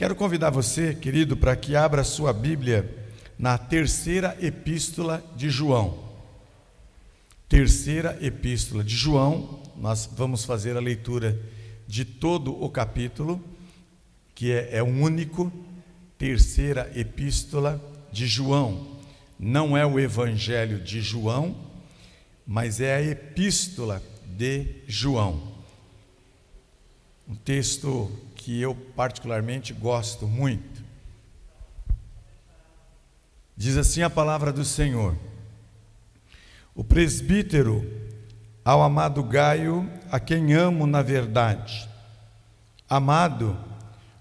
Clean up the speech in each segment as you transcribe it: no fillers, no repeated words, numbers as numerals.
Quero convidar você, querido, para que abra a sua Bíblia na terceira epístola de João. Terceira epístola de João, nós vamos fazer a leitura de todo o capítulo, que é único. Terceira epístola de João. Não é o Evangelho de João, mas é a epístola de João. Um texto que eu particularmente gosto muito. Diz assim a palavra do Senhor: o presbítero ao amado Gaio, a quem amo na verdade. Amado,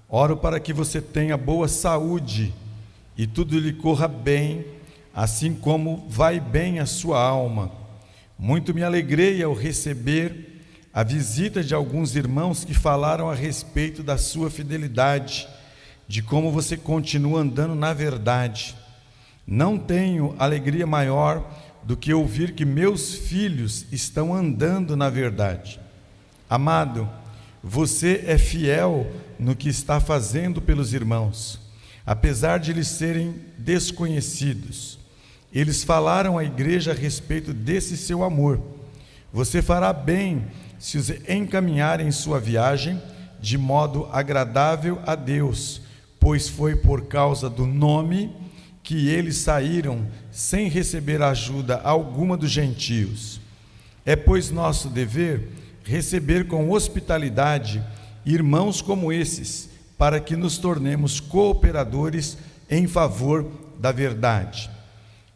oro para que você tenha boa saúde e tudo lhe corra bem, assim como vai bem a sua alma. Muito me alegrei ao receber a visita de alguns irmãos que falaram a respeito da sua fidelidade, de como você continua andando na verdade. Não tenho alegria maior do que ouvir que meus filhos estão andando na verdade. Amado, você é fiel no que está fazendo pelos irmãos, apesar de eles serem desconhecidos. Eles falaram à igreja a respeito desse seu amor. Você fará bem se os encaminhar em sua viagem de modo agradável a Deus, pois foi por causa do nome que eles saíram sem receber ajuda alguma dos gentios. É, pois, nosso dever receber com hospitalidade irmãos como esses, para que nos tornemos cooperadores em favor da verdade.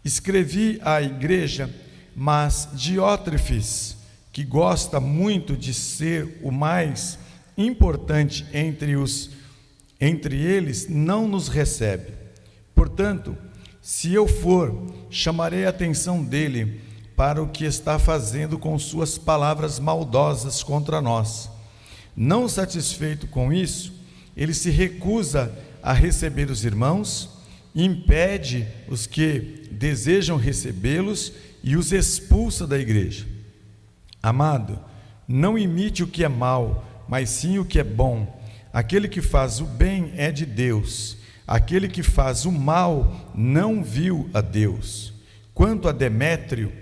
Escrevi à igreja, mas Diótrefes, que gosta muito de ser o mais importante entre eles, não nos recebe. Portanto, se eu for, chamarei a atenção dele para o que está fazendo com suas palavras maldosas contra nós. Não satisfeito com isso, ele se recusa a receber os irmãos, impede os que desejam recebê-los e os expulsa da igreja. Amado, não imite o que é mal, mas sim o que é bom. Aquele que faz o bem é de Deus. Aquele que faz o mal não viu a Deus. Quanto a Demétrio,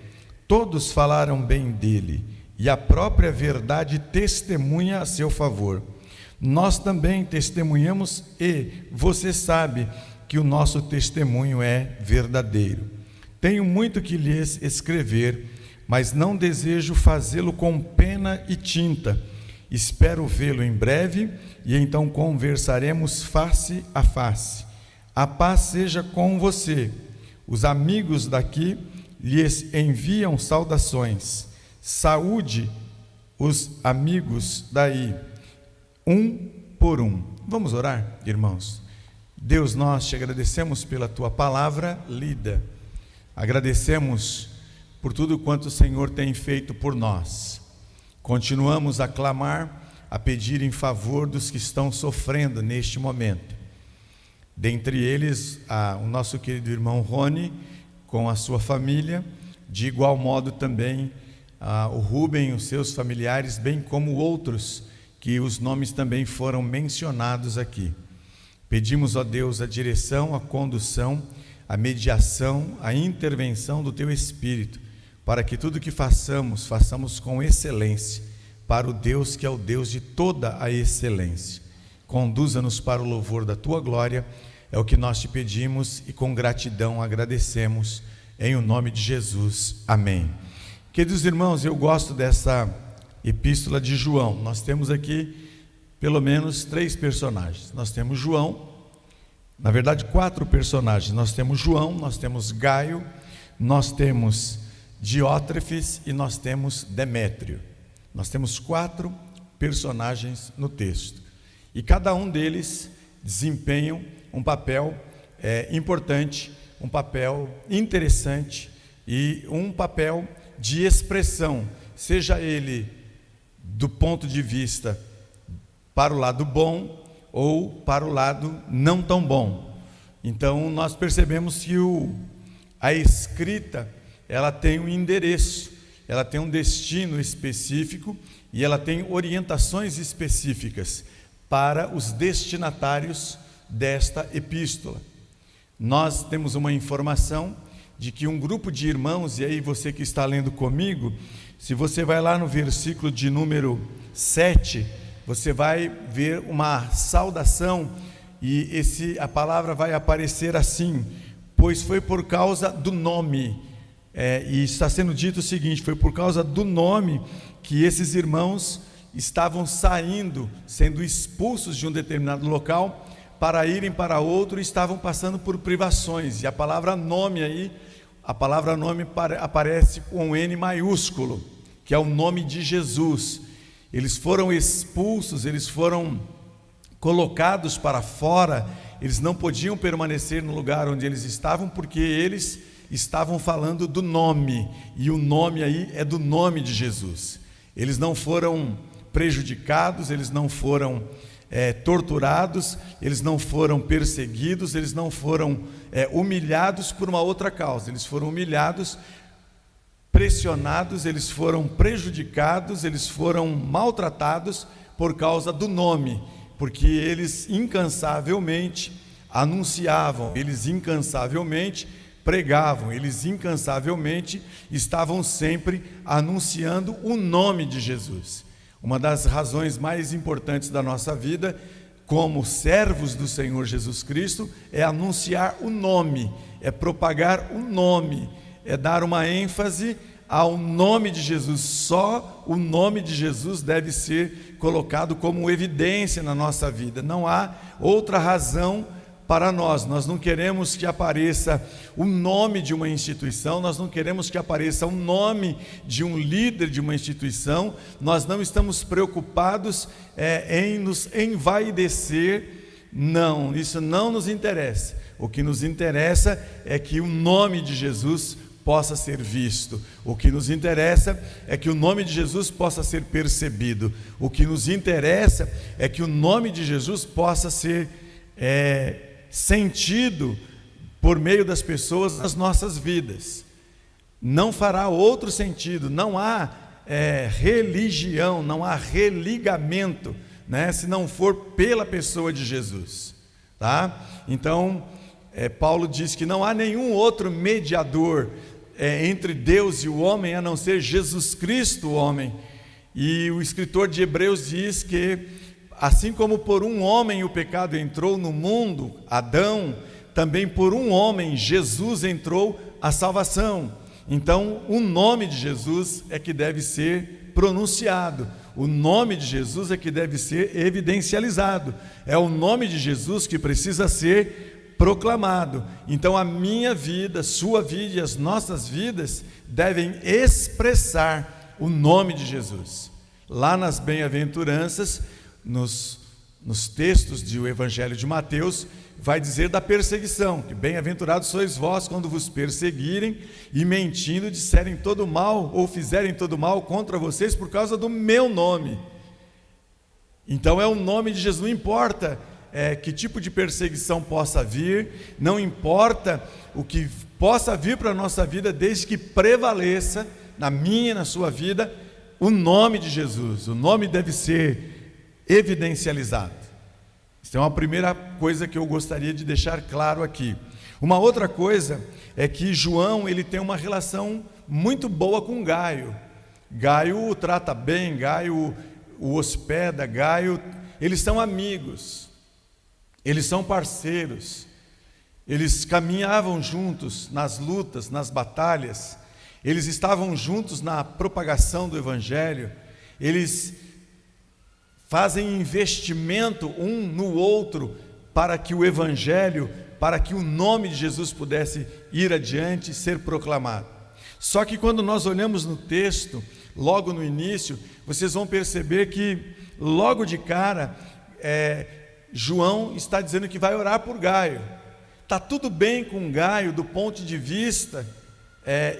todos falaram bem dele, e a própria verdade testemunha a seu favor. Nós também testemunhamos, e você sabe que o nosso testemunho é verdadeiro. Tenho muito que lhes escrever, mas não desejo fazê-lo com pena e tinta. Espero vê-lo em breve, e então conversaremos face a face. A paz seja com você. Os amigos daqui lhes enviam saudações. Saúde os amigos daí, um por um. Vamos orar, irmãos? Deus, nós te agradecemos pela tua palavra lida. Agradecemos por tudo quanto o Senhor tem feito por nós. Continuamos a clamar, a pedir em favor dos que estão sofrendo neste momento. Dentre eles, o nosso querido irmão Rony, com a sua família, de igual modo também o Rubem, os seus familiares, bem como outros, que os nomes também foram mencionados aqui. Pedimos, ó Deus, a direção, a condução, a mediação, a intervenção do Teu Espírito, para que tudo que façamos com excelência, para o Deus que é o Deus de toda a excelência. Conduza-nos para o louvor da Tua glória, é o que nós te pedimos e com gratidão agradecemos, em o nome de Jesus, amém. Queridos irmãos, eu gosto dessa epístola de João. Nós temos aqui pelo menos 3 personagens. Nós temos João, na verdade 4 personagens. Nós temos João, nós temos Gaio, nós temos Diótrefes e nós temos Demétrio. Nós temos 4 personagens no texto, e cada um deles desempenham um papel importante, um papel interessante e um papel de expressão, seja ele do ponto de vista para o lado bom ou para o lado não tão bom. Então nós percebemos que a escrita, ela tem um endereço, ela tem um destino específico e ela tem orientações específicas para os destinatários desta epístola. Nós temos uma informação de que um grupo de irmãos, e aí você que está lendo comigo, se você vai lá no versículo de número 7, você vai ver uma saudação, e a palavra vai aparecer assim: pois foi por causa do nome, e está sendo dito o seguinte: foi por causa do nome que esses irmãos estavam saindo, sendo expulsos de um determinado local, para irem para outro, e estavam passando por privações. E a palavra nome aí, a palavra nome aparece com N maiúsculo, que é o nome de Jesus. Eles foram expulsos, eles foram colocados para fora, eles não podiam permanecer no lugar onde eles estavam, porque eles estavam falando do nome, e o nome aí é do nome de Jesus. Eles não foram prejudicados, eles não foram torturados, eles não foram perseguidos, eles não foram humilhados por uma outra causa. Eles foram humilhados, pressionados, eles foram prejudicados, eles foram maltratados por causa do nome, porque eles incansavelmente anunciavam, eles incansavelmente pregavam, eles incansavelmente estavam sempre anunciando o nome de Jesus. Uma das razões mais importantes da nossa vida, como servos do Senhor Jesus Cristo, é anunciar o nome, é propagar o nome, é dar uma ênfase ao nome de Jesus. Só o nome de Jesus deve ser colocado como evidência na nossa vida. Não há outra razão para nós. Nós não queremos que apareça o nome de uma instituição, nós não queremos que apareça o nome de um líder de uma instituição, nós não estamos preocupados em nos envaidecer. Não, isso não nos interessa. O que nos interessa é que o nome de Jesus possa ser visto. O que nos interessa é que o nome de Jesus possa ser percebido. O que nos interessa é que o nome de Jesus possa ser sentido por meio das pessoas nas nossas vidas. Não fará outro sentido. Não há religião, não há religamento, né, se não for pela pessoa de Jesus, tá? Então Paulo diz que não há nenhum outro mediador entre Deus e o homem a não ser Jesus Cristo, o homem. E o escritor de Hebreus diz que assim como por um homem o pecado entrou no mundo, Adão, também por um homem, Jesus, entrou a salvação. Então o nome de Jesus é que deve ser pronunciado, o nome de Jesus é que deve ser evidencializado, é o nome de Jesus que precisa ser proclamado. Então a minha vida, sua vida e as nossas vidas devem expressar o nome de Jesus. Lá nas bem-aventuranças, nos textos do Evangelho de Mateus, vai dizer da perseguição, que bem-aventurados sois vós quando vos perseguirem e mentindo disserem todo mal ou fizerem todo mal contra vocês por causa do meu nome. Então é o nome de Jesus. Não importa que tipo de perseguição possa vir, não importa o que possa vir para a nossa vida, desde que prevaleça na minha e na sua vida o nome de Jesus. O nome deve ser evidencializado. Isso é uma primeira coisa que eu gostaria de deixar claro aqui. Uma outra coisa é que João, ele tem uma relação muito boa com Gaio. Gaio o trata bem, Gaio o hospeda, Gaio, eles são amigos, eles são parceiros, eles caminhavam juntos nas lutas, nas batalhas, eles estavam juntos na propagação do Evangelho, eles fazem investimento um no outro para que o Evangelho, para que o nome de Jesus pudesse ir adiante e ser proclamado. Só que quando nós olhamos no texto, logo no início, vocês vão perceber que logo de cara, João está dizendo que vai orar por Gaio. Está tudo bem com Gaio do ponto de vista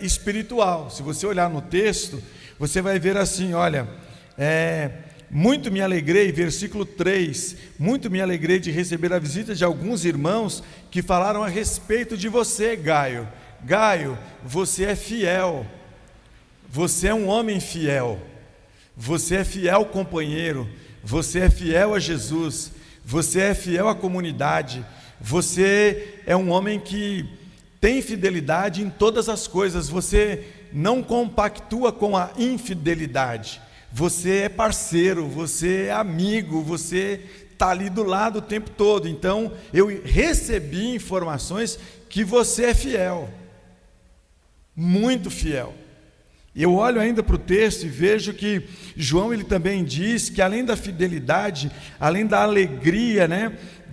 espiritual. Se você olhar no texto, você vai ver assim, olha, muito me alegrei, versículo 3, muito me alegrei de receber a visita de alguns irmãos que falaram a respeito de você, Gaio. Gaio, você é fiel, você é um homem fiel, você é fiel companheiro, você é fiel a Jesus, você é fiel à comunidade, você é um homem que tem fidelidade em todas as coisas, você não compactua com a infidelidade, você é parceiro, você é amigo, você está ali do lado o tempo todo. Então eu recebi informações que você é fiel, muito fiel. Eu olho ainda para o texto e vejo que João ele também diz que além da fidelidade, além da alegria,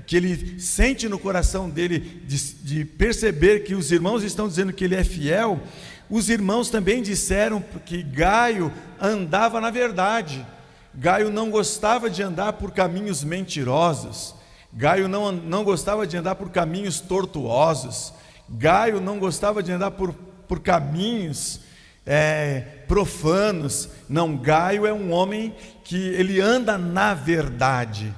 que ele sente no coração dele de perceber que os irmãos estão dizendo que ele é fiel, os irmãos também disseram que Gaio andava na verdade. Gaio não gostava de andar por caminhos mentirosos, Gaio não gostava de andar por caminhos tortuosos, Gaio não gostava de andar por caminhos profanos. Não, Gaio é um homem que ele anda na verdade,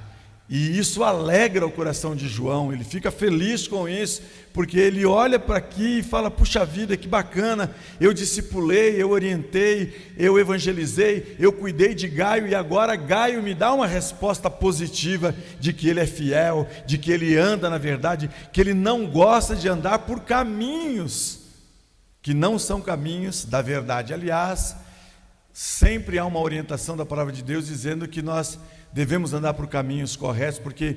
e isso alegra o coração de João. Ele fica feliz com isso, porque ele olha para aqui e fala: puxa vida, que bacana, eu discipulei, eu orientei, eu evangelizei, eu cuidei de Gaio, e agora Gaio me dá uma resposta positiva de que ele é fiel, de que ele anda na verdade, que ele não gosta de andar por caminhos que não são caminhos da verdade. Aliás, sempre há uma orientação da palavra de Deus dizendo que nós devemos andar por caminhos corretos, porque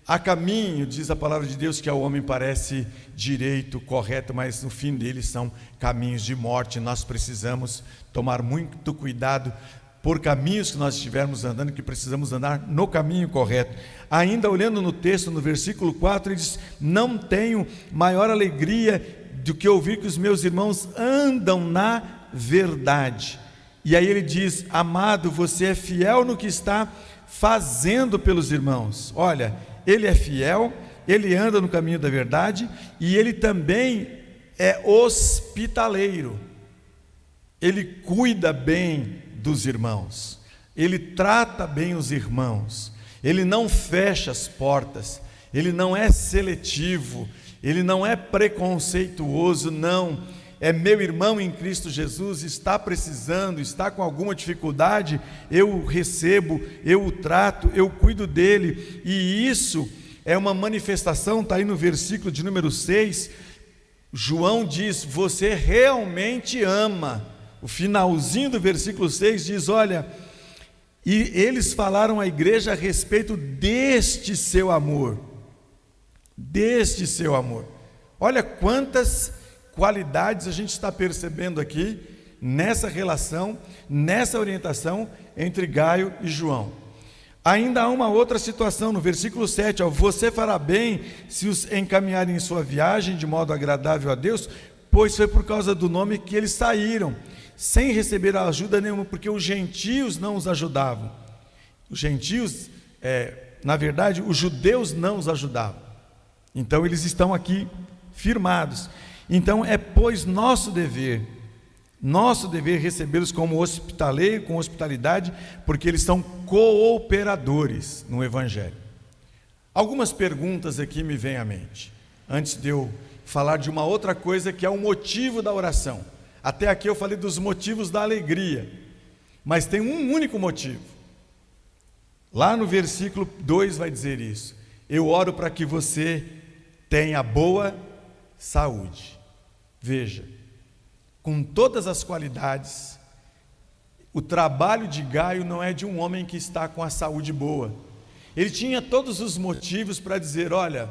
há caminho, diz a palavra de Deus, que ao homem parece direito, correto, mas no fim deles são caminhos de morte. Nós precisamos tomar muito cuidado por caminhos que nós estivermos andando, que precisamos andar no caminho correto. Ainda olhando no texto, no versículo 4, ele diz: não tenho maior alegria do que ouvir que os meus irmãos andam na verdade. E aí ele diz: amado, você é fiel no que está fazendo pelos irmãos. Olha, ele é fiel, ele anda no caminho da verdade, e ele também é hospitaleiro. Ele cuida bem dos irmãos, ele trata bem os irmãos, ele não fecha as portas, ele não é seletivo, ele não é preconceituoso. Não, é meu irmão em Cristo Jesus, está precisando, está com alguma dificuldade, eu o recebo, eu o trato, eu cuido dele. E isso é uma manifestação, está aí no versículo de número 6, João diz: você realmente ama. O finalzinho do versículo 6 diz: olha, e eles falaram à igreja a respeito deste seu amor, deste seu amor. Olha quantas qualidades a gente está percebendo aqui nessa relação, nessa orientação entre Gaio e João. Ainda há uma outra situação no versículo 7, você fará bem se os encaminharem em sua viagem de modo agradável a Deus, pois foi por causa do nome que eles saíram, sem receber ajuda nenhuma, porque os gentios não os ajudavam. Os gentios, na verdade, os judeus não os ajudavam. Então eles estão aqui firmados. Então pois nosso dever recebê-los como hospitaleiro, com hospitalidade, porque eles são cooperadores no Evangelho. Algumas perguntas aqui me vêm à mente, antes de eu falar de uma outra coisa que é o motivo da oração. Até aqui eu falei dos motivos da alegria, mas tem um único motivo. Lá no versículo 2 vai dizer isso: eu oro para que você tenha boa saúde. Veja, com todas as qualidades, o trabalho de Gaio não é de um homem que está com a saúde boa. Ele tinha todos os motivos para dizer: olha,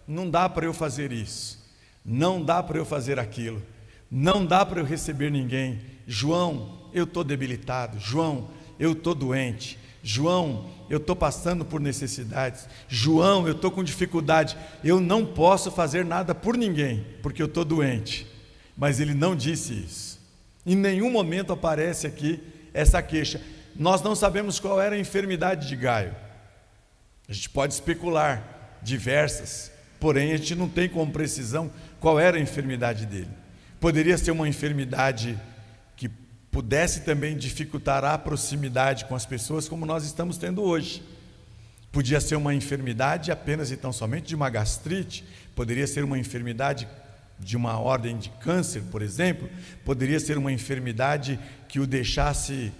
não dá para eu fazer isso, não dá para eu fazer aquilo, não dá para eu receber ninguém. João, eu estou debilitado. João, eu estou doente. João, eu estou passando por necessidades. João, eu estou com dificuldade. Eu não posso fazer nada por ninguém, porque eu estou doente. Mas ele não disse isso. Em nenhum momento aparece aqui essa queixa. Nós não sabemos qual era a enfermidade de Gaio. A gente pode especular diversas, porém a gente não tem com precisão qual era a enfermidade dele. Poderia ser uma enfermidade que pudesse também dificultar a proximidade com as pessoas, como nós estamos tendo hoje. Podia ser uma enfermidade apenas e tão somente de uma gastrite, poderia ser uma enfermidade de uma ordem de câncer, por exemplo, poderia ser uma enfermidade que o deixasse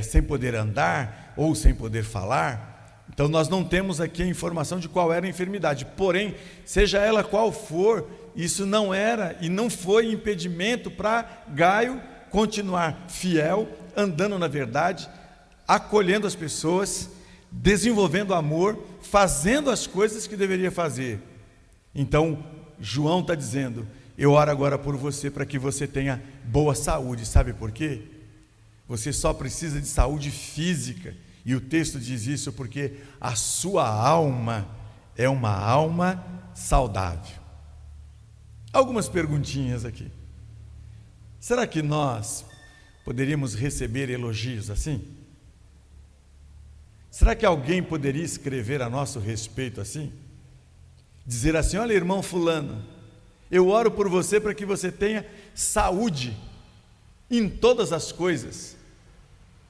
sem poder andar ou sem poder falar. Então nós não temos aqui a informação de qual era a enfermidade, porém, seja ela qual for, isso não era e não foi impedimento para Gaio continuar fiel, andando na verdade, acolhendo as pessoas, desenvolvendo amor, fazendo as coisas que deveria fazer. Então João está dizendo: eu oro agora por você para que você tenha boa saúde. Sabe por quê? Você só precisa de saúde física, e o texto diz isso porque a sua alma é uma alma saudável. Algumas perguntinhas aqui. Será que nós poderíamos receber elogios assim? Será que alguém poderia escrever a nosso respeito assim? Dizer assim: olha, irmão fulano, eu oro por você para que você tenha saúde em todas as coisas,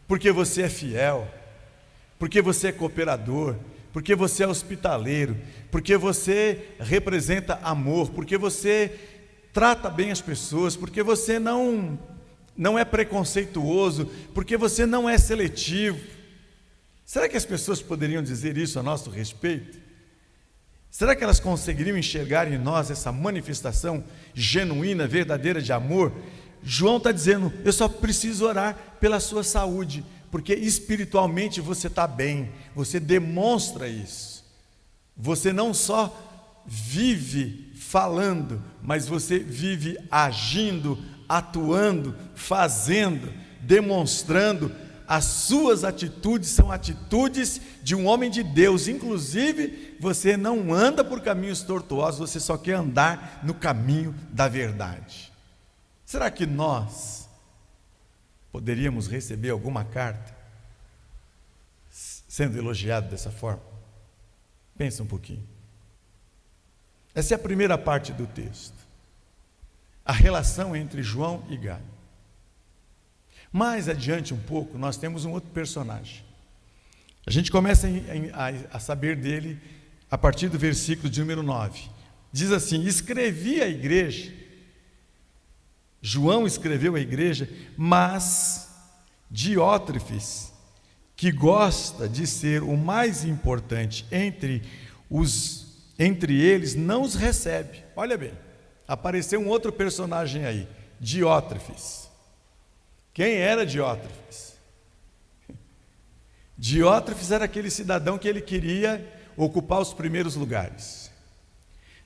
porque você é fiel, porque você é cooperador, porque você é hospitaleiro, porque você representa amor, porque você trata bem as pessoas, porque você não é preconceituoso, porque você não é seletivo. Será que as pessoas poderiam dizer isso a nosso respeito? Será que elas conseguiriam enxergar em nós essa manifestação genuína, verdadeira de amor? João está dizendo: eu só preciso orar pela sua saúde, porque espiritualmente você está bem, você demonstra isso. Você não só vive falando, mas você vive agindo, atuando, fazendo, demonstrando. As suas atitudes são atitudes de um homem de Deus. Inclusive, você não anda por caminhos tortuosos, você só quer andar no caminho da verdade. Será que nós poderíamos receber alguma carta sendo elogiado dessa forma? Pensa um pouquinho. Essa é a primeira parte do texto, a relação entre João e Gaio. Mais adiante um pouco, nós temos um outro personagem. A gente começa a saber dele a partir do versículo de número 9. Diz assim: escrevi à igreja, João escreveu à igreja, mas Diótrefes, que gosta de ser o mais importante entre eles, não os recebe. Olha bem, apareceu um outro personagem aí, Diótrefes. Quem era Diótrefes? Diótrefes era aquele cidadão que ele queria ocupar os primeiros lugares.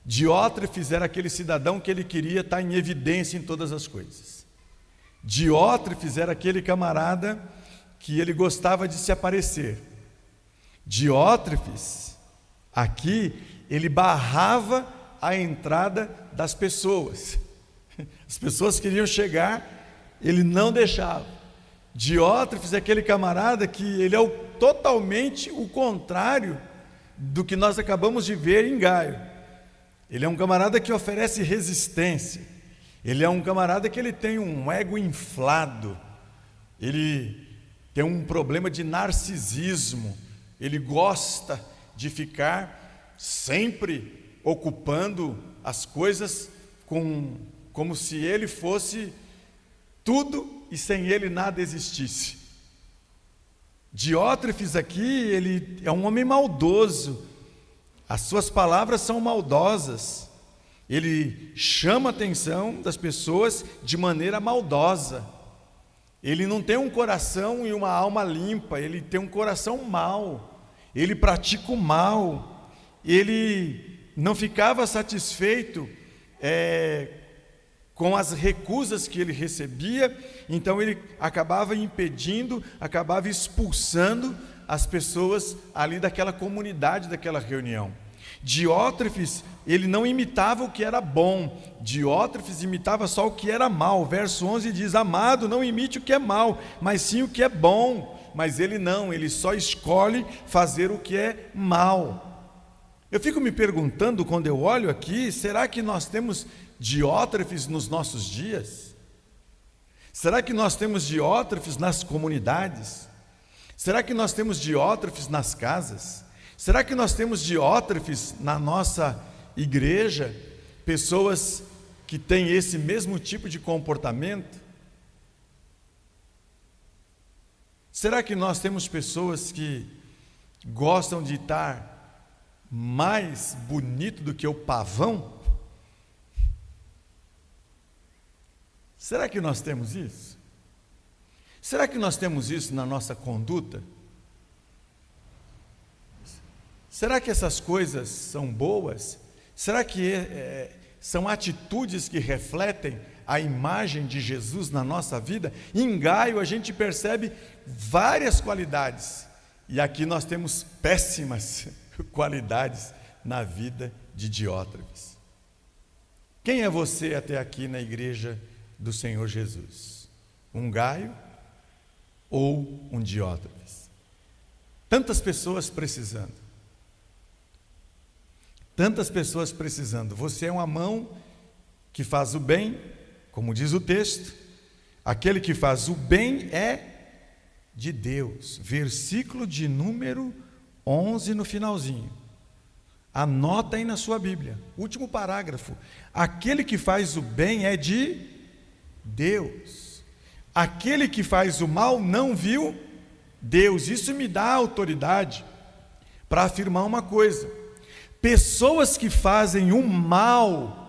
Diótrefes era aquele cidadão que ele queria estar em evidência em todas as coisas. Diótrefes era aquele camarada que ele gostava de se aparecer. Diótrefes, aqui, ele barrava a entrada das pessoas. As pessoas queriam chegar, ele não deixava. Diótrefes é aquele camarada que ele é totalmente o contrário do que nós acabamos de ver em Gaio. Ele é um camarada que oferece resistência. Ele é um camarada que ele tem um ego inflado. Ele tem um problema de narcisismo. Ele gosta de ficar sempre ocupando as coisas como se ele fosse tudo e sem ele nada existisse. Diótrefes aqui, ele é um homem maldoso. As suas palavras são maldosas. Ele chama a atenção das pessoas de maneira maldosa. Ele não tem um coração e uma alma limpa, ele tem um coração mau. Ele pratica o mal. Ele não ficava satisfeito com as recusas que ele recebia, então ele acabava impedindo, acabava expulsando as pessoas ali daquela comunidade, daquela reunião. Diótrefes, ele não imitava o que era bom, Diótrefes imitava só o que era mal. Verso 11 diz: amado, não imite o que é mal, mas sim o que é bom. Mas ele não, ele só escolhe fazer o que é mal. Eu fico me perguntando, quando eu olho aqui, será que nós temos Diótrefes nos nossos dias? Será que nós temos Diótrefes nas comunidades? Será que nós temos Diótrefes nas casas? Será que nós temos Diótrefes na nossa igreja? Pessoas que têm esse mesmo tipo de comportamento? Será que nós temos pessoas que gostam de estar mais bonito do que o pavão? Será que nós temos isso? Será que nós temos isso na nossa conduta? Será que essas coisas são boas? Será que são atitudes que refletem a imagem de Jesus na nossa vida? Em Gaio a gente percebe várias qualidades, e aqui nós temos péssimas qualidades na vida de Diótrefes. Quem é você até aqui na igreja do Senhor Jesus? Um Gaio ou um Diótrefes? Tantas pessoas precisando. Tantas pessoas precisando. Você é uma mão que faz o bem, como diz o texto. Aquele que faz o bem é de Deus. Versículo de número 11 no finalzinho. Anota aí na sua Bíblia. Último parágrafo. Aquele que faz o bem é de Deus. Aquele que faz o mal não viu Deus. Isso me dá autoridade para afirmar uma coisa. Pessoas que fazem o mal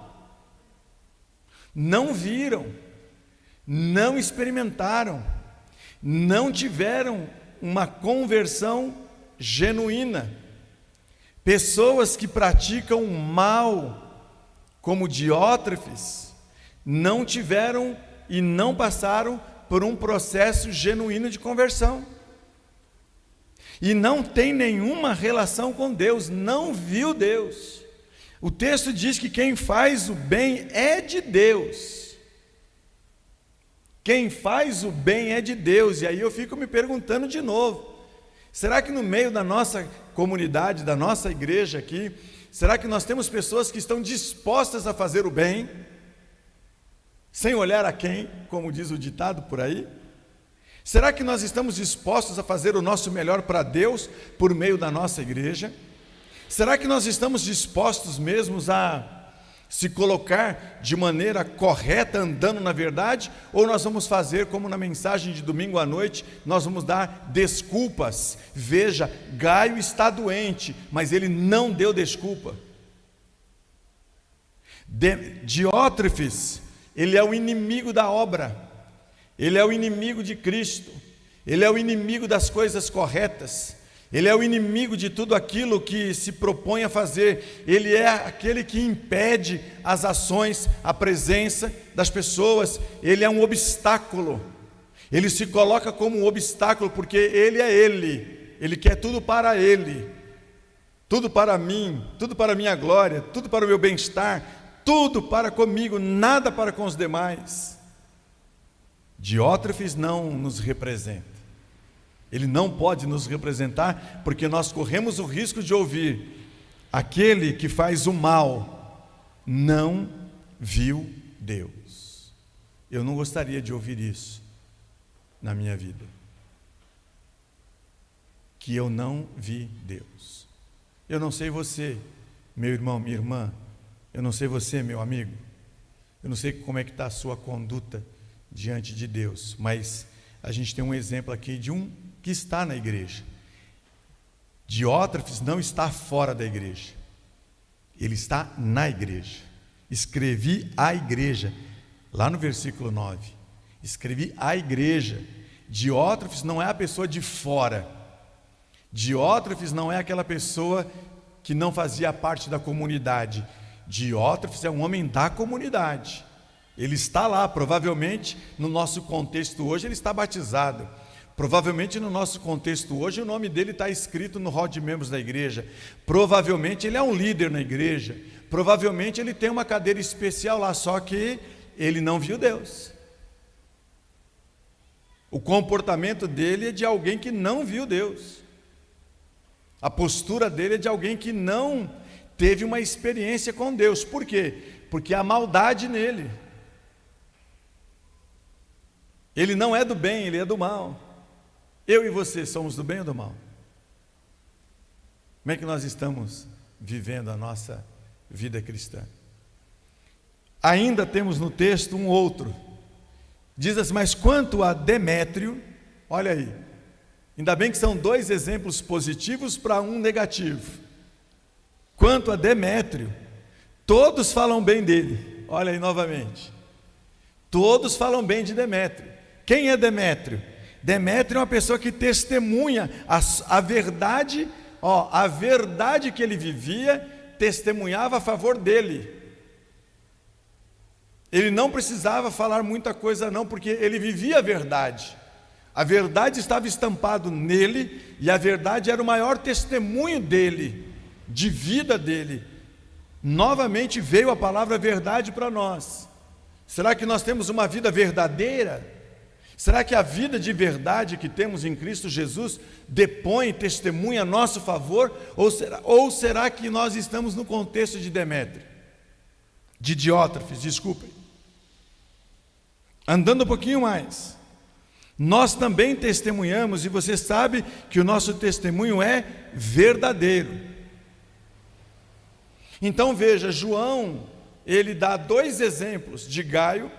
não viram, não experimentaram, não tiveram uma conversão genuína. Pessoas que praticam o mal, como Diótrefes, não tiveram e não passaram por um processo genuíno de conversão. E não tem nenhuma relação com Deus, não viu Deus. O texto diz que quem faz o bem é de Deus. Quem faz o bem é de Deus. E aí eu fico me perguntando de novo, será que no meio da nossa comunidade, da nossa igreja aqui, será que nós temos pessoas que estão dispostas a fazer o bem, sem olhar a quem, como diz o ditado por aí? Será que nós estamos dispostos a fazer o nosso melhor para Deus por meio da nossa igreja? Será que nós estamos dispostos mesmo a se colocar de maneira correta, andando na verdade? Ou nós vamos fazer como na mensagem de domingo à noite, nós vamos dar desculpas? Veja, Gaio está doente, mas ele não deu desculpa. Diótrefes, ele é o inimigo da obra. Ele é o inimigo de Cristo, ele é o inimigo das coisas corretas, ele é o inimigo de tudo aquilo que se propõe a fazer, ele é aquele que impede as ações, a presença das pessoas, ele é um obstáculo, ele se coloca como um obstáculo porque ele quer tudo para ele, tudo para mim, tudo para a minha glória, tudo para o meu bem-estar, tudo para comigo, nada para com os demais. Diótrefes não nos representa, ele não pode nos representar, porque nós corremos o risco de ouvir: aquele que faz o mal não viu Deus. Eu não gostaria de ouvir isso na minha vida, que eu não vi Deus. Eu não sei você, meu irmão, minha irmã, eu não sei você, meu amigo, eu não sei como é que está a sua conduta diante de Deus, mas a gente tem um exemplo aqui de um que está na igreja. Diótrefes não está fora da igreja, ele está na igreja. Escrevi à igreja, lá no versículo 9, escrevi à igreja. Diótrefes não é a pessoa de fora, Diótrefes não é aquela pessoa que não fazia parte da comunidade. Diótrefes é um homem da comunidade. Ele está lá, provavelmente no nosso contexto hoje ele está batizado, provavelmente no nosso contexto hoje o nome dele está escrito no hall de membros da igreja, provavelmente ele é um líder na igreja, provavelmente ele tem uma cadeira especial lá, só que ele não viu Deus. O comportamento dele é de alguém que não viu Deus, a postura dele é de alguém que não teve uma experiência com Deus. Por quê? Porque há maldade nele. Ele não é do bem, ele é do mal. Eu e você somos do bem ou do mal? Como é que nós estamos vivendo a nossa vida cristã? Ainda temos no texto um outro. Diz assim: mas quanto a Demétrio, olha aí, Ainda bem que são dois exemplos positivos para um negativo. Quanto a Demétrio, todos falam bem dele. Olha aí novamente. Todos falam bem de Demétrio. Quem é Demétrio? Demétrio é uma pessoa que testemunha a verdade, a verdade que ele vivia, testemunhava a favor dele. Ele não precisava falar muita coisa não, porque ele vivia a verdade. A verdade estava estampado nele, e a verdade era o maior testemunho dele, de vida dele. Novamente veio a palavra verdade para nós. Será que nós temos uma vida verdadeira? Será que a vida de verdade que temos em Cristo Jesus depõe, testemunha a nosso favor? Ou será que nós estamos no contexto de Demétrio? De Diótrefes, desculpem. Andando um pouquinho mais, nós também testemunhamos, e você sabe que o nosso testemunho é verdadeiro. Então veja, João, ele dá dois exemplos de Gaio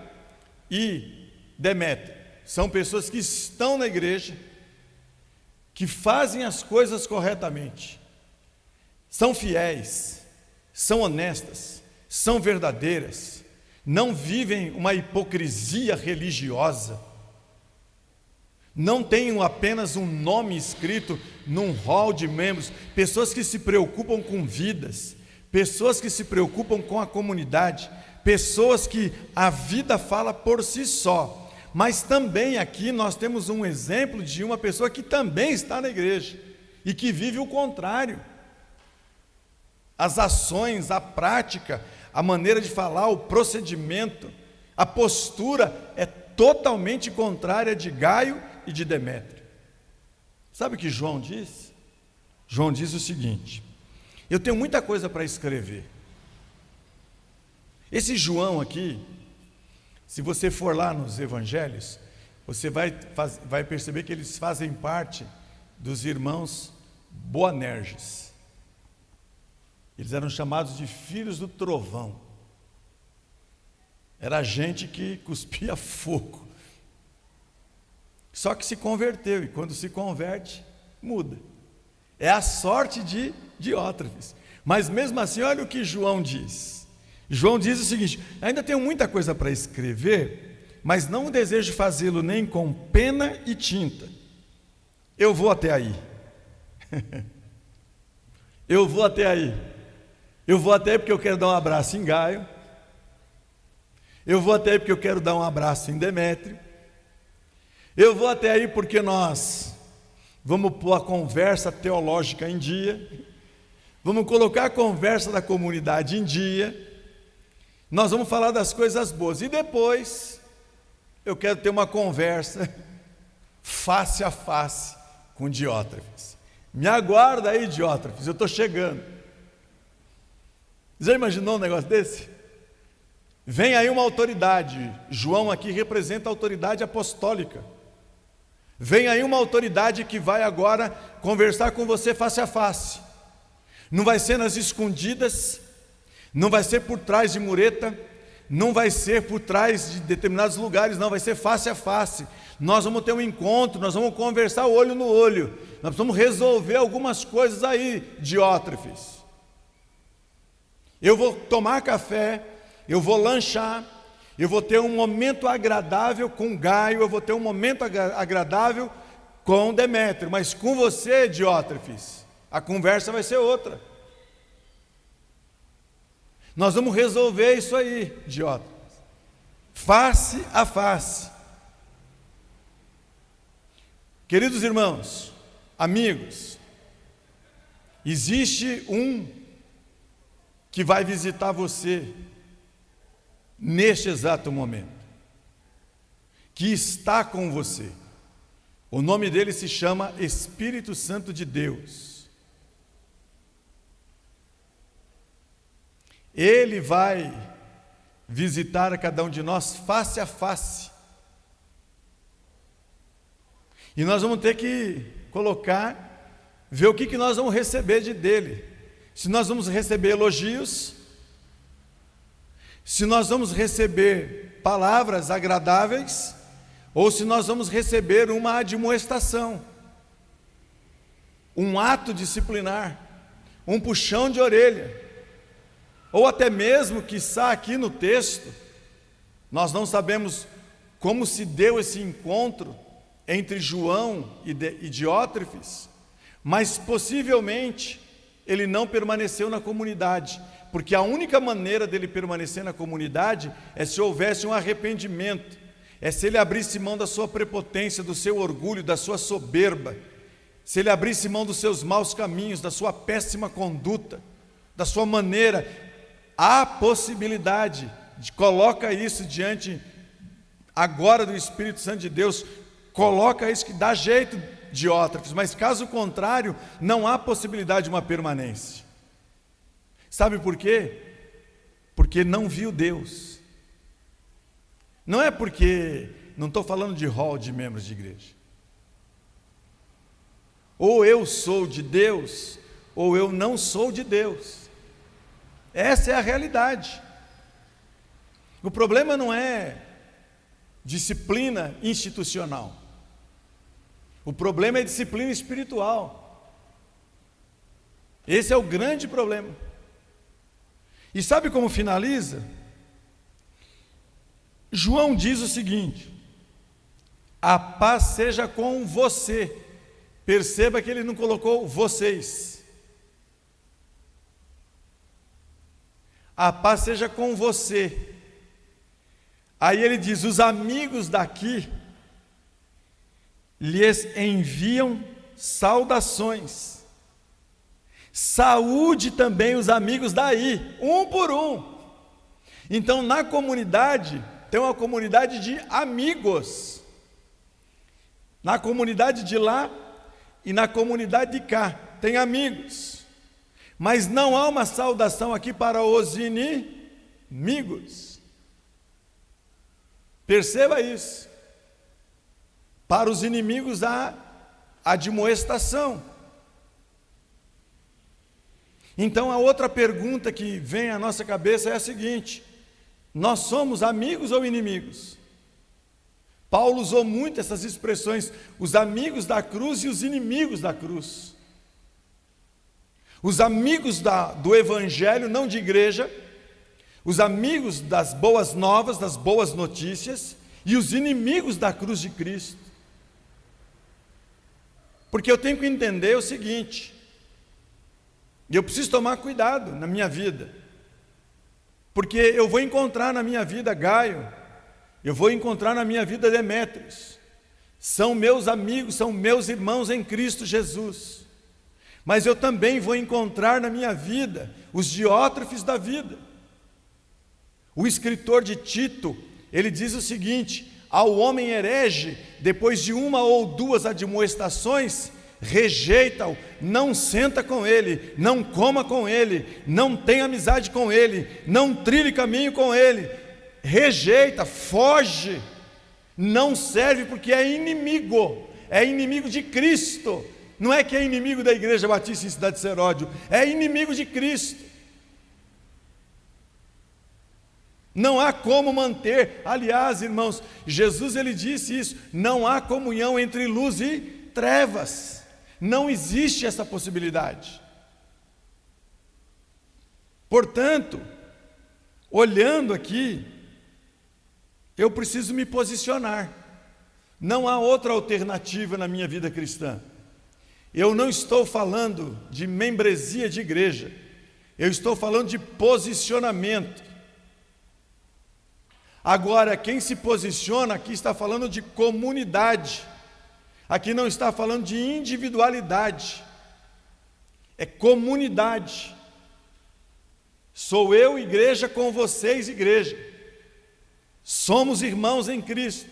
e Demétrio. São pessoas que estão na igreja, que fazem as coisas corretamente, são fiéis, são honestas, são verdadeiras, não vivem uma hipocrisia religiosa, não têm apenas um nome escrito num hall de membros, pessoas que se preocupam com vidas, pessoas que se preocupam com a comunidade, pessoas que a vida fala por si só. Mas também aqui nós temos um exemplo de uma pessoa que também está na igreja e que vive o contrário. As ações, a prática, a maneira de falar, o procedimento, a postura é totalmente contrária de Gaio e de Demétrio. Sabe o que João diz? João diz o seguinte: eu tenho muita coisa para escrever. Esse João aqui, se você for lá nos evangelhos, você vai perceber que eles fazem parte dos irmãos Boanerges. Eles eram chamados de filhos do trovão. Era gente que cuspia fogo. Só que se converteu, e quando se converte, muda. É a sorte de Diótrefes. Mas mesmo assim, olha o que João diz. João diz o seguinte: ainda tenho muita coisa para escrever, mas não desejo fazê-lo nem com pena e tinta. Eu vou até aí. Eu vou até aí. Eu vou até aí porque eu quero dar um abraço em Gaio. Eu vou até aí porque eu quero dar um abraço em Demétrio. Eu vou até aí porque nós vamos pôr a conversa teológica em dia. Vamos colocar a conversa da comunidade em dia. Nós vamos falar das coisas boas. E depois, eu quero ter uma conversa face a face com Diótrefes. Me aguarda aí, Diótrefes, eu estou chegando. Já imaginou um negócio desse? Vem aí uma autoridade. João aqui representa a autoridade apostólica. Vem aí uma autoridade que vai agora conversar com você face a face. Não vai ser nas escondidas, não vai ser por trás de mureta, não vai ser por trás de determinados lugares, não, vai ser face a face. Nós vamos ter um encontro, nós vamos conversar olho no olho, nós vamos resolver algumas coisas aí, Diótrefes. Eu vou tomar café, eu vou lanchar, eu vou ter um momento agradável com Gaio, eu vou ter um momento agradável com Demétrio, mas com você, Diótrefes, a conversa vai ser outra. Nós vamos resolver isso aí, Diótrefes, face a face. Queridos irmãos, amigos, existe um que vai visitar você neste exato momento, que está com você. O nome dele se chama Espírito Santo de Deus. Ele vai visitar a cada um de nós face a face. E nós vamos ter que ver o que nós vamos receber dele. Se nós vamos receber elogios, se nós vamos receber palavras agradáveis, ou se nós vamos receber uma admoestação. um ato disciplinar, um puxão de orelha, ou até mesmo, quiçá aqui no texto, nós não sabemos como se deu esse encontro entre João e Diótrefes, mas possivelmente ele não permaneceu na comunidade, porque a única maneira dele permanecer na comunidade é se houvesse um arrependimento, é se ele abrisse mão da sua prepotência, do seu orgulho, da sua soberba, se ele abrisse mão dos seus maus caminhos, da sua péssima conduta, da sua maneira. Há possibilidade, coloca isso diante agora do Espírito Santo de Deus, coloca isso que dá jeito, Diótrefes, mas caso contrário, não há possibilidade de uma permanência. Sabe por quê? Porque não viu Deus. Não é porque, não estou falando de rol de membros de igreja. Ou eu sou de Deus, ou eu não sou de Deus. Essa é a realidade. O problema não é disciplina institucional. O problema é disciplina espiritual. Esse é o grande problema. E sabe como finaliza? João diz o seguinte: a paz seja com você. Perceba que ele não colocou vocês. A paz seja com você. Aí ele diz: os amigos daqui lhes enviam saudações. Saúde também os amigos daí, um por um. Então na comunidade, tem uma comunidade de amigos. Na comunidade de lá e na comunidade de cá, tem amigos. Mas não há uma saudação aqui para os inimigos. Perceba isso. Para os inimigos há admoestação. Então a outra pergunta que vem à nossa cabeça é a seguinte: nós somos amigos ou inimigos? Paulo usou muito essas expressões, os amigos da cruz e os inimigos da cruz. Os amigos do evangelho, não de igreja, os amigos das boas novas, das boas notícias, e os inimigos da cruz de Cristo. Porque eu tenho que entender o seguinte, e eu preciso tomar cuidado na minha vida, porque eu vou encontrar na minha vida Gaio, eu vou encontrar na minha vida Demétrios, são meus amigos, são meus irmãos em Cristo Jesus, mas eu também vou encontrar na minha vida os Diótrefes da vida. O escritor de Tito, ele diz o seguinte: ao homem herege, depois de uma ou duas admoestações, rejeita-o, não senta com ele, não coma com ele, não tem amizade com ele, não trilhe caminho com ele, rejeita, foge, não serve porque é inimigo de Cristo. Não é que é inimigo da Igreja Batista em Cidade Seródio, é inimigo de Cristo. Não há como manter, aliás, irmãos, Jesus ele disse isso, não há comunhão entre luz e trevas, não existe essa possibilidade. Portanto, olhando aqui, eu preciso me posicionar, não há outra alternativa na minha vida cristã. Eu não estou falando de membresia de igreja, eu estou falando de posicionamento. Agora, quem se posiciona aqui está falando de comunidade, aqui não está falando de individualidade, é comunidade. Sou eu, igreja, com vocês, igreja. Somos irmãos em Cristo,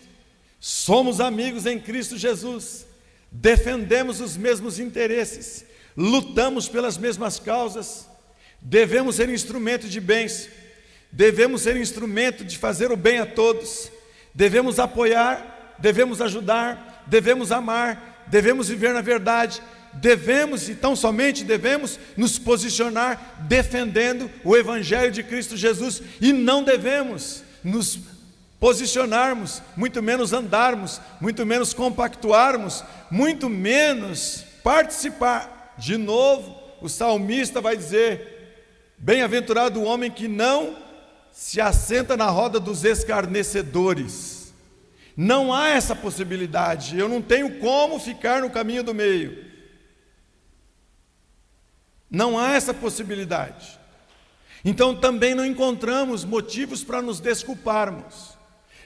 somos amigos em Cristo Jesus, defendemos os mesmos interesses, lutamos pelas mesmas causas, devemos ser instrumento de bens, devemos ser instrumento de fazer o bem a todos, devemos apoiar, devemos ajudar, devemos amar, devemos viver na verdade, devemos, e tão somente devemos, nos posicionar defendendo o Evangelho de Cristo Jesus, e não devemos nos posicionarmos, muito menos andarmos, muito menos compactuarmos, muito menos participar de novo, o salmista vai dizer: bem-aventurado o homem que não se assenta na roda dos escarnecedores. Não há essa possibilidade. Eu não tenho como ficar no caminho do meio. Não há essa possibilidade. Então também não encontramos motivos para nos desculparmos,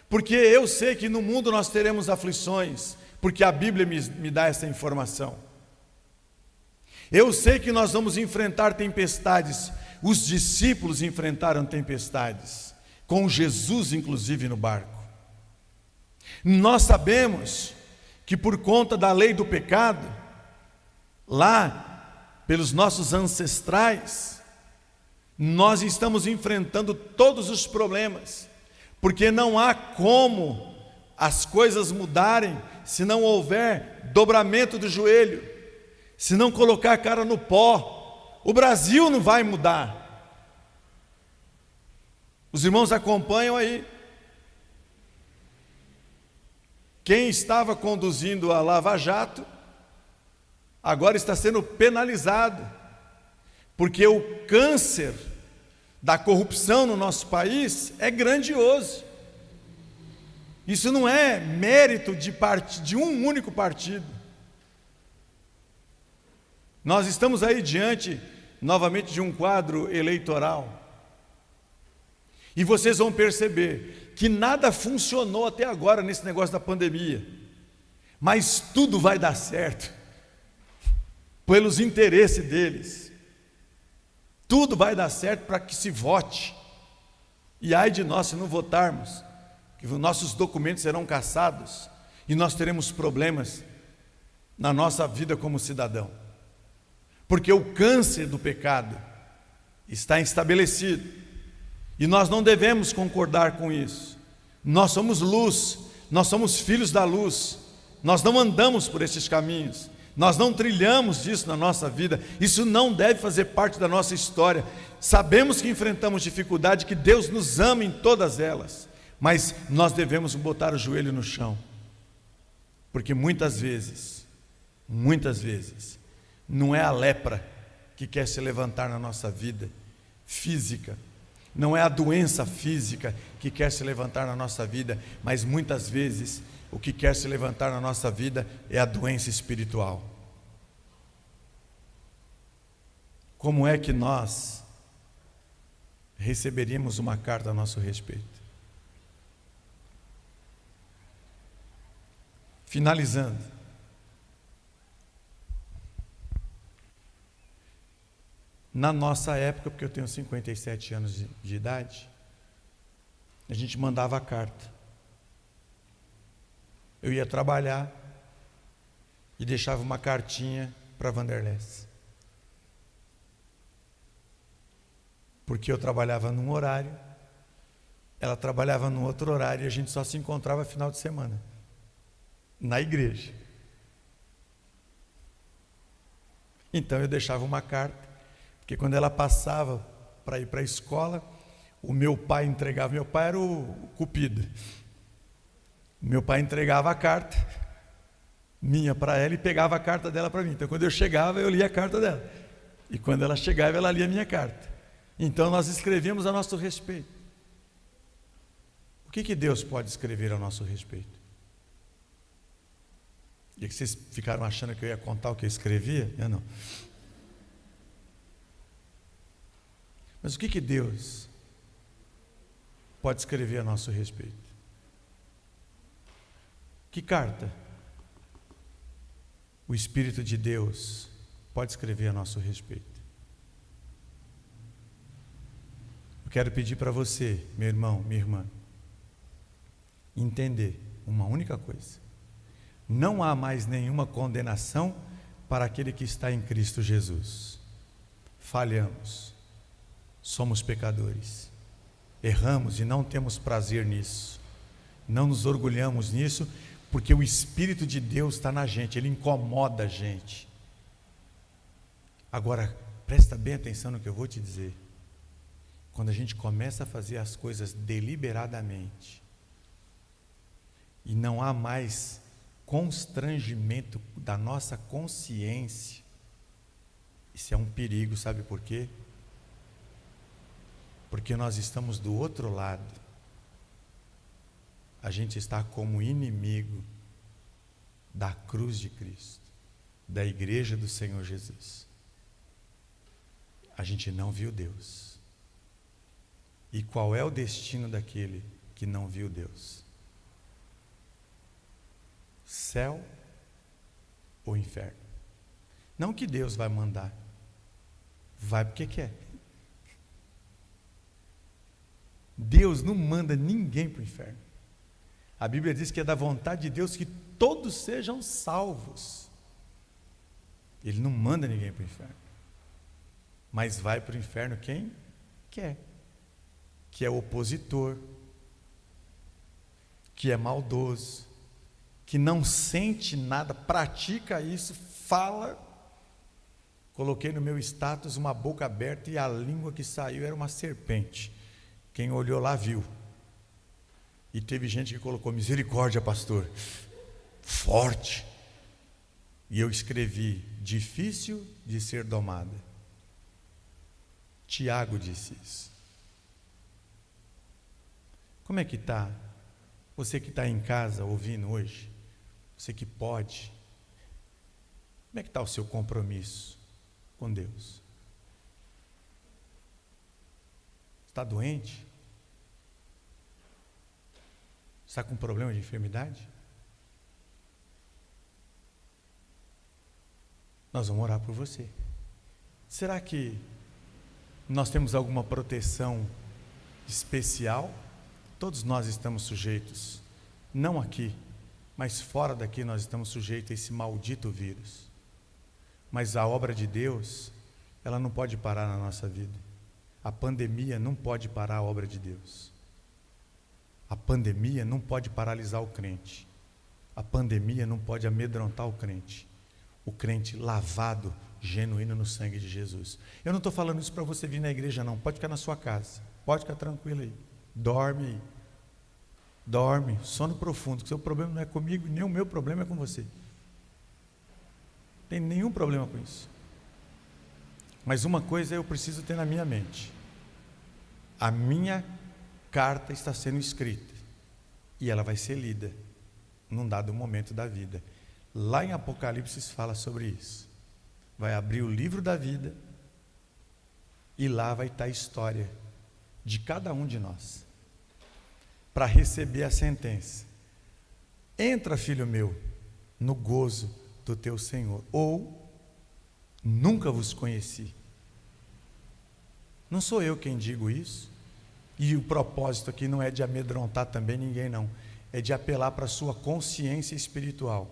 porque eu sei que no mundo nós teremos aflições, porque a Bíblia me dá essa informação. Eu sei que nós vamos enfrentar tempestades. Os discípulos enfrentaram tempestades, com Jesus inclusive no barco. Nós sabemos que por conta da lei do pecado, lá pelos nossos ancestrais, nós estamos enfrentando todos os problemas, porque não há como as coisas mudarem se não houver dobramento do joelho, se não colocar a cara no pó. O Brasil não vai mudar. Os irmãos acompanham aí. Quem estava conduzindo a Lava Jato, agora está sendo penalizado, porque o câncer da corrupção no nosso país é grandioso. Isso não é mérito de um único partido. Nós estamos aí diante, novamente, de um quadro eleitoral. E vocês vão perceber que nada funcionou até agora nesse negócio da pandemia. Mas tudo vai dar certo, pelos interesses deles. Tudo vai dar certo para que se vote. E ai de nós se não votarmos, que os nossos documentos serão cassados e nós teremos problemas na nossa vida como cidadão. Porque o câncer do pecado está estabelecido e nós não devemos concordar com isso. Nós somos luz, nós somos filhos da luz, nós não andamos por esses caminhos, nós não trilhamos disso na nossa vida. Isso não deve fazer parte da nossa história. Sabemos que enfrentamos dificuldade, que Deus nos ama em todas elas, mas nós devemos botar o joelho no chão, porque muitas vezes, não é a lepra que quer se levantar na nossa vida física, não é a doença física que quer se levantar na nossa vida, mas muitas vezes o que quer se levantar na nossa vida é a doença espiritual. Como é que nós receberíamos uma carta a nosso respeito? Finalizando, na nossa época, porque eu tenho 57 anos de idade, a gente mandava carta. Eu ia trabalhar e deixava uma cartinha para Vanderless, porque eu trabalhava num horário, ela trabalhava num outro horário, e a gente só se encontrava final de semana na igreja. Então eu deixava uma carta, porque quando ela passava para ir para a escola, o meu pai entregava. Meu pai era o cupido. Meu pai entregava a carta minha para ela e pegava a carta dela para mim. Então quando eu chegava, eu lia a carta dela, e quando ela chegava, ela lia a minha carta. Então nós escrevíamos a nosso respeito. O que Deus pode escrever a nosso respeito? E que vocês ficaram achando que eu ia contar o que eu escrevia? Eu não. Mas o que Deus pode escrever a nosso respeito? Que carta o Espírito de Deus pode escrever a nosso respeito? Eu quero pedir para você, meu irmão, minha irmã, entender uma única coisa: não há mais nenhuma condenação para aquele que está em Cristo Jesus. Falhamos, somos pecadores, erramos e não temos prazer nisso, não nos orgulhamos nisso, porque o Espírito de Deus está na gente, Ele incomoda a gente. Agora, presta bem atenção no que eu vou te dizer. Quando a gente começa a fazer as coisas deliberadamente, e não há mais constrangimento da nossa consciência, Isso é um perigo, sabe por quê? Porque nós estamos do outro lado. A gente está como inimigo da cruz de Cristo, da igreja do Senhor Jesus. A gente não viu Deus. E qual é o destino daquele que não viu Deus? Céu ou inferno? Não que Deus vai mandar, vai porque quer. Deus não manda ninguém para o inferno. A Bíblia diz que é da vontade de Deus que todos sejam salvos. Ele não manda ninguém para o inferno. Mas vai para o inferno quem quer, que é opositor, que é maldoso, que não sente nada, pratica isso, fala. Coloquei no meu status uma boca aberta e a língua que saiu era uma serpente. Quem olhou lá viu. E teve gente que colocou: misericórdia, pastor, forte. E eu escrevi: difícil de ser domada. Tiago disse isso. Como é que está? Você que está em casa ouvindo hoje, você que pode, como é que está o seu compromisso com Deus? Está doente? Está com problema de enfermidade? Nós vamos orar por você. Será que nós temos alguma proteção especial? Todos nós estamos sujeitos, não aqui, mas fora daqui nós estamos sujeitos a esse maldito vírus. Mas a obra de Deus, ela não pode parar na nossa vida. A pandemia não pode parar a obra de Deus. A pandemia não pode paralisar o crente. A pandemia não pode amedrontar o crente. O crente lavado, genuíno no sangue de Jesus. Eu não estou falando isso para você vir na igreja não, pode ficar na sua casa, pode ficar tranquilo aí, dorme aí, dorme, sono profundo, que o seu problema não é comigo, nem o meu problema é com você. Não tem nenhum problema com isso. Mas uma coisa eu preciso ter na minha mente: a minha carta está sendo escrita e ela vai ser lida num dado momento da vida. Lá em Apocalipse fala sobre isso. Vai abrir o livro da vida e lá vai estar a história de cada um de nós para receber a sentença. Entra, filho meu, no gozo do teu Senhor, ou nunca vos conheci. Não sou eu quem digo isso, e o propósito aqui não é de amedrontar também ninguém não, é de apelar para a sua consciência espiritual,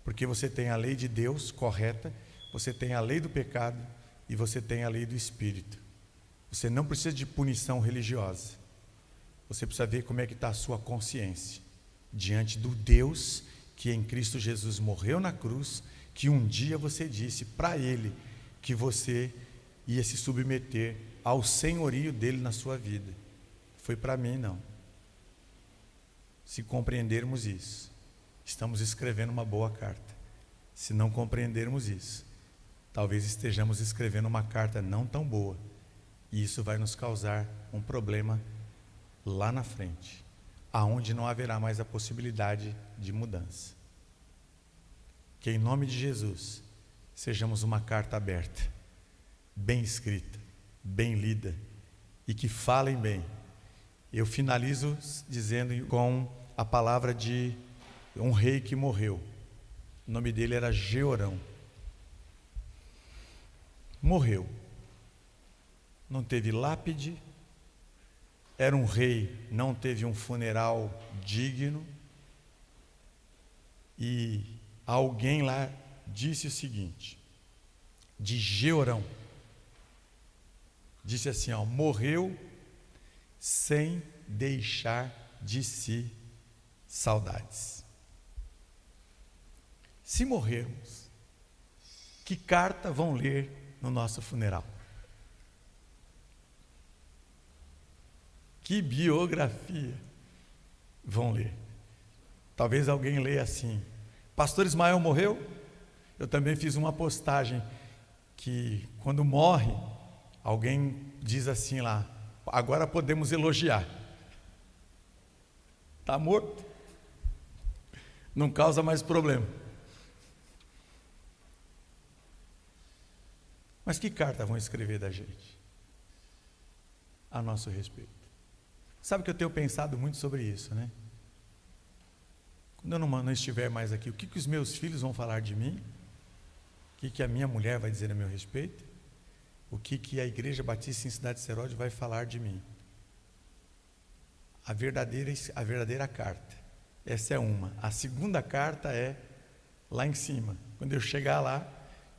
porque você tem a lei de Deus correta, você tem a lei do pecado e você tem a lei do Espírito. Você não precisa de punição religiosa, você precisa ver como é que está a sua consciência diante do Deus que em Cristo Jesus morreu na cruz, que um dia você disse para Ele que você ia se submeter ao senhorio dele na sua vida. Foi para mim não. Se compreendermos isso, estamos escrevendo uma boa carta. Se não compreendermos isso, talvez estejamos escrevendo uma carta não tão boa, e isso vai nos causar um problema lá na frente, aonde não haverá mais a possibilidade de mudança. Que em nome de Jesus sejamos uma carta aberta, bem escrita, bem lida, e que falem bem. Eu finalizo dizendo com a palavra de um rei que morreu. O nome dele era Jeorão. Morreu. Não teve lápide. Era um rei, não teve um funeral digno. E alguém lá disse o seguinte, de Jeorão. Disse assim, morreu sem deixar de si saudades. Se morrermos, que carta vão ler no nosso funeral? Que biografia vão ler? Talvez alguém leia assim: Pastor Ismael morreu? Eu também fiz uma postagem que quando morre, alguém diz assim lá: agora podemos elogiar. Está morto, não causa mais problema. Mas que carta vão escrever da gente a nosso respeito? Sabe que eu tenho pensado muito sobre isso, né? Quando eu não estiver mais aqui, o que os meus filhos vão falar de mim? O que a minha mulher vai dizer a meu respeito? O que a Igreja Batista em Cidade Seródio vai falar de mim? A verdadeira carta. Essa é uma. A segunda carta é lá em cima. Quando eu chegar lá,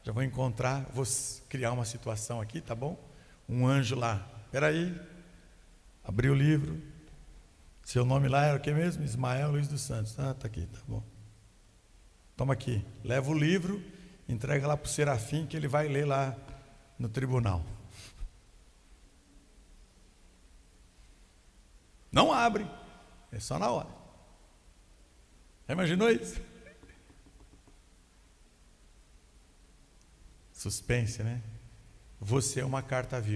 já vou encontrar, vou criar uma situação aqui, tá bom? Um anjo lá. Espera aí. Abri o livro. Seu nome lá era o que mesmo? Ismael Luiz dos Santos. Ah, tá aqui, tá bom. Toma aqui. Leva o livro, entrega lá para o Serafim, que ele vai ler lá no tribunal. Não abre. É só na hora. Já imaginou isso? Suspense, né? Você é uma carta viva.